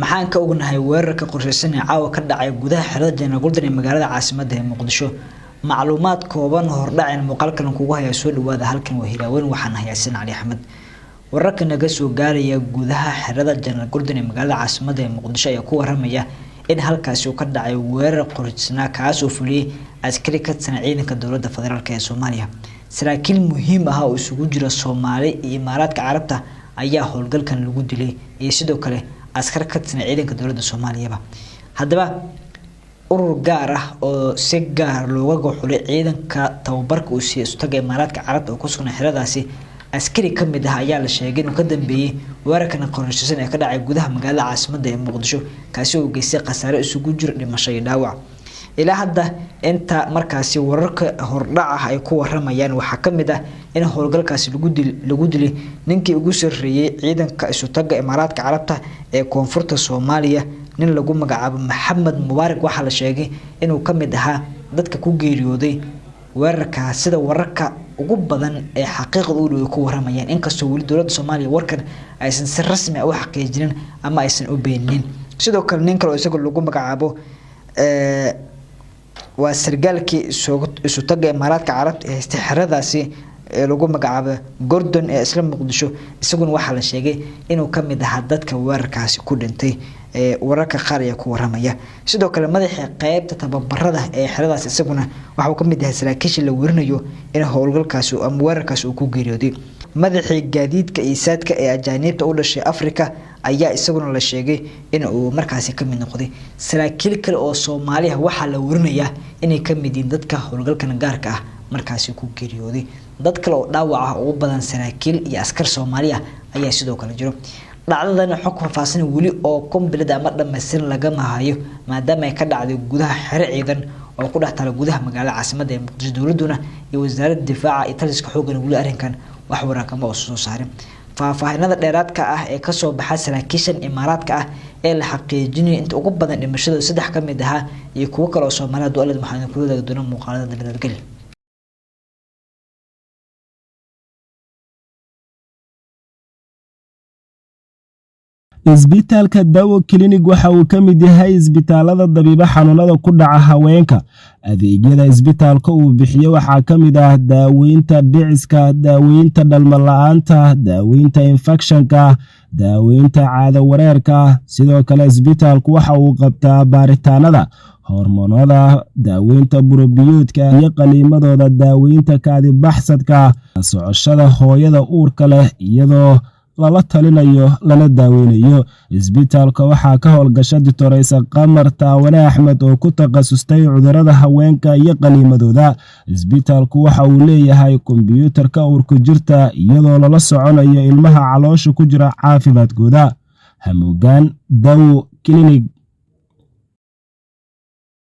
maxaan ka ognahay weerarka qorshaysan ee caawa ka dhacay gudaha xerada General Golden ee magaalada caasimadda ee Muqdisho macluumaad kooban hordhaceen muuqaalkan kugu haya soo dhawaada halkan waa Hiraaweyn waxaan haysan Ali Axmed wararka naga soo gaaraya gudaha xerada General Golden ee magaalada caasimadda ee Muqdisho ayaa ku waramaya in halkaas uu ka dhacay weerar qorshaysan kaas oo fuliyay askari ka tirsan ciidanka dowladda federaalka ee Soomaaliya saraakiil muhiim ah oo isugu jira Soomaali iyo Imaaraadka Carabta ayaa howlgalkan lagu dilay iyo sidoo kale askar ka tirsan ciidanka dowladda Soomaaliya hadaba urur gaar ah oo si gaar looga xulay ciidanka tababarka uu siiyay istaga Imaaraadka Carabta oo ku sugan xeradaasi askari kamid ah ayaa la sheegay inuu ka dambeeyay weerarkan qorshaysan ee ka dhacay gudaha magaalada caasimadda ee Muqdisho kaasi oo geystay khasaare isugu jira dhimasho iyo dhaawac ilaa hadda inta markaasi wararka hordhac ah ay ku waramayaan waxa kamid ah in howlgalkaasi lagu dilay ninkii ugu sareeyay ciidanka istaga Imaaraadka Carabta ee koonfurta Soomaaliya nin lagu magacaabo Maxamed Mubaarak waxa la sheegay inuu kamid ahaa dadka ku geeriyooday weerarka sida wararka ugu badan ee xaqiiqda u dhow ku waramayaan inkastoo wali dowladda Soomaaliya warkan aysan si rasmi ah u xaqiijin ama aysan u beenin sidoo kale nin kale oo isaga lagu magacaabo waa sargaalkii istaga Imaaraadka Carabta ee xeradaasi lagu magacaabo Gordon ee isla Muqdisho isaguna waxa la sheegay inuu kamid ahaa dadka weerarkaasi ku dhintay wararka qaar ayaa ku waramaya sidoo kale madaxa qaybta tababarada ee xeradaas isaguna waxa uu kamid yahay saraakiisha la warinayo in howlgalkaasi ama weerarkaasi uu ku geeriyooday madaxii gaadiidka iyo saadka ee ajaanibta u dhashay Afrika ayaa isaguna la sheegay in uu markaasi kamid noqday saraakiil kale oo Soomaaliya waxa la warinaya inay kamid yihiin dadka howlgalkan gaarka ah markaasi ku geeriyooday dad kale oo dhaawac ah oo badan saraakiil iyo askar Soomaaliya ayaa sidoo kale jiro dhacdadan xog faahfaahsan wali oo kombilada ama dhameystiran laga maahayo maadaama ay ka dhacday gudaha xero ciidan oo ku dhex taala gudaha magaalada caasimadda ee Muqdisho dowladuna iyo wasaaradda difaaca iyo taliska xooggan wali arrinkan wax waraaqamo oo soo saaray faahfaahinada dheeraadka ah ee ka soo baxay saraakiishan Imaaraadka ah ee la xaqiijinay inta ugu badan dhimashada saddex kamid ah iyo kuwa kale oo Soomaaliyeed oo dowladda maxaa ku wadaag doona muuqaalada nabadgelyo isbitaalka Dawo Clinic waxa uu ka mid yahay isbitaalada dabiiba xanuunada ku dhaca haweenka adeegyada isbitaalka uu bixiyo waxa ka mid ah daaweynta dhiciska daaweynta dhalmo la'aanta daaweynta infectionka daaweynta caado wareerka sidoo kale isbitaalku waxa uu qabtaa baaritaanada hormoonada daaweynta burobiyoodka iyo qaliimadooda daaweynta kaadi baxsadka socoshada hooyada uurka leh iyadoo lala talinayo lana daaweynayo isbitaalka waxa ka howlgasha Dr. Qamar Taawane Axmed oo ku takhasustay cudurrada haweenka iyo qaliimadooda isbitaalku waxa uu leeyahay kombiyuutarka uurka jirta iyadoo lala soconayo ilmaha caloosha ku jira caafimaadkooda hamuugaan Dawo Clinic